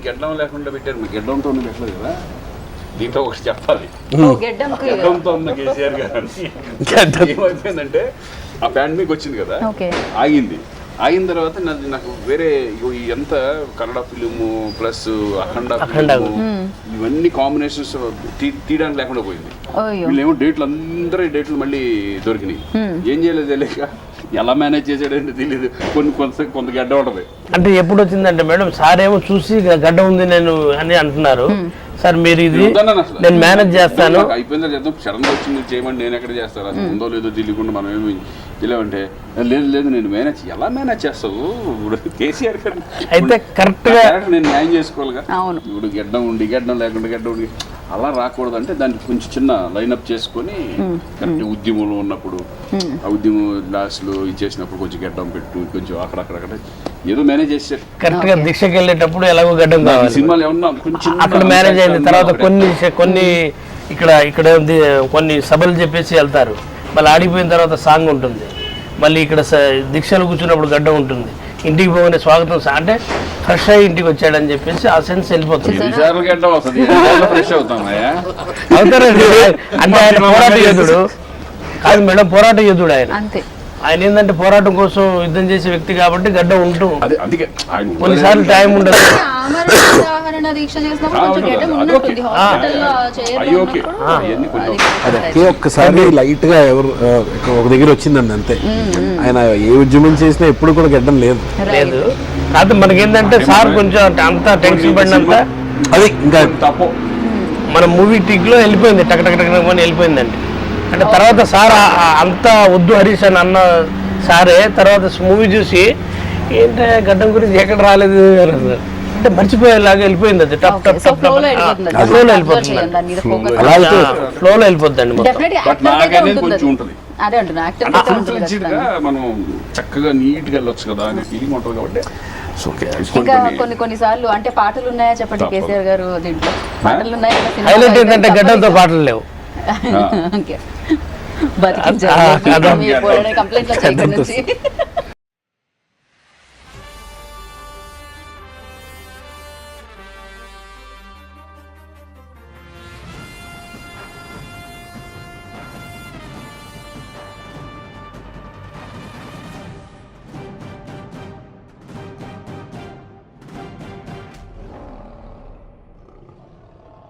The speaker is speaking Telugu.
గడ్డం లేకుండా పెట్టారు, మీ గడ్డంతో పెట్టలేదు కదా. దీంట్లో ఒకటి చెప్పాలి, గడ్డంతో ఉన్న కేసీఆర్ గారు ఏమైపోయిందంటే ఆ ప్యాంట్ మీకు వచ్చింది కదా, ఆగిన తర్వాత నాకు వేరే ఎంత కన్నడ ఫిలిము ప్లస్ అఖండ ఫిలిము ఇవన్నీ కాంబినేషన్స్ తీయడానికి లేకుండా పోయింది. వీళ్ళేమో డేట్లు అందరూ డేట్లు మళ్ళీ దొరికినాయి. ఏం చేయలేదు తెలియక ఎలా మేనేజ్ చేసాడంటే తెలియదు. కొంత గడ్డ ఉంటది. అంటే ఎప్పుడు వచ్చిందంటే మేడం సార్ ఏమో చూసి గడ్డ ఉంది నేను అని అంటున్నారు. సార్ మీరు ఇది నేను మేనేజ్ చేస్తాను అయిపోయిందా చేద్దాం, సడన్ గా వచ్చింది చేయమని నేను ఎక్కడ చేస్తాను, అది ఉందో లేదో తెలియకుండా మనం ఏమి తెలియమంటే లేదు నేను ఎలా మేనేజ్ చేస్తావు కేసీఆర్ గారు అయితే కరెక్ట్ గా నేను న్యాయం చేసుకోవాలిగా. ఇప్పుడు గడ్డం లేకుండా గడ్డ ఉండి అలా రాకూడదు అంటే దానికి కొంచెం చిన్న లైన్అప్ చేసుకొని కరెక్ట్ ఉద్యమంలో ఉన్నప్పుడు ఆ ఉద్యమం లాస్ట్లో ఇచ్చేసినప్పుడు కొంచెం గడ్డం పెట్టు, కొంచెం అక్కడక్కడ ఏదో మేనేజ్ చేశారు. కరెక్ట్ గా దీక్షకి వెళ్ళేటప్పుడు ఎలాగో గడ్డం కావాలి. సినిమాలు ఏమన్నా కొంచెం అక్కడ మేనేజ్ అయింది. తర్వాత కొన్ని ఇక్కడ కొన్ని సభలు చెప్పేసి వెళ్తారు, మళ్ళీ ఆడిపోయిన తర్వాత సాంగ్ ఉంటుంది, మళ్ళీ ఇక్కడ దీక్షలు కూర్చున్నప్పుడు గడ్డం ఉంటుంది, ఇంటికి పోగానే స్వాగతం అంటే ఫ్రెష్ అయ్యి ఇంటికి వచ్చాడని చెప్పేసి ఆ సెన్స్ వెళ్ళిపోతుంది. అవుతారండి. అంటే ఆయన పోరాట యోధుడు కాదు మేడం, పోరాట యోధుడు ఆయన ఏంటంటే పోరాటం కోసం యుద్ధం చేసే వ్యక్తి కాబట్టి గడ్డ ఉంటూ కొన్నిసార్లు టైం ఉండదు. ఒక్కసారి లైట్ గా ఒక దగ్గర వచ్చిందండి అంతే. ఆయన ఏ ఉద్యమం చేసినా ఎప్పుడు కూడా గడ్డం లేదు. కాదు మనకేంటంటే సార్ కొంచెం అంతా టెన్షన్ పడినంత అది ఇంకా తప్పు మన మూవీ టిక్ లో వెళ్ళిపోయింది, టక్ వెళ్ళిపోయిందండి. అంటే తర్వాత సార్ అంతా వద్దు హరీష్ అని అన్న సారే తర్వాత మూవీ చూసి ఏంటంటే గడ్డం గురించి ఎక్కడ రాలేదు అంటే మర్చిపోయేలాగా వెళ్ళిపోయింది. అది ఫ్లోలో వెళ్ళిపోద్దండి. మనం చక్కగా నీట్ గా వెళ్ళొచ్చు కదా అనే ఫీలింగ్ ఉంటుంది కాబట్టి. ఇంకా కొన్నిసార్లు అంటే పాటలు ఉన్నాయా చెప్పండి కేసీఆర్ గారు దీంట్లో? పాటలు ఉన్నాయా? హైలైట్ ఏంటంటే గడ్డంతో పాటలు లేవు. కంప్లైంట్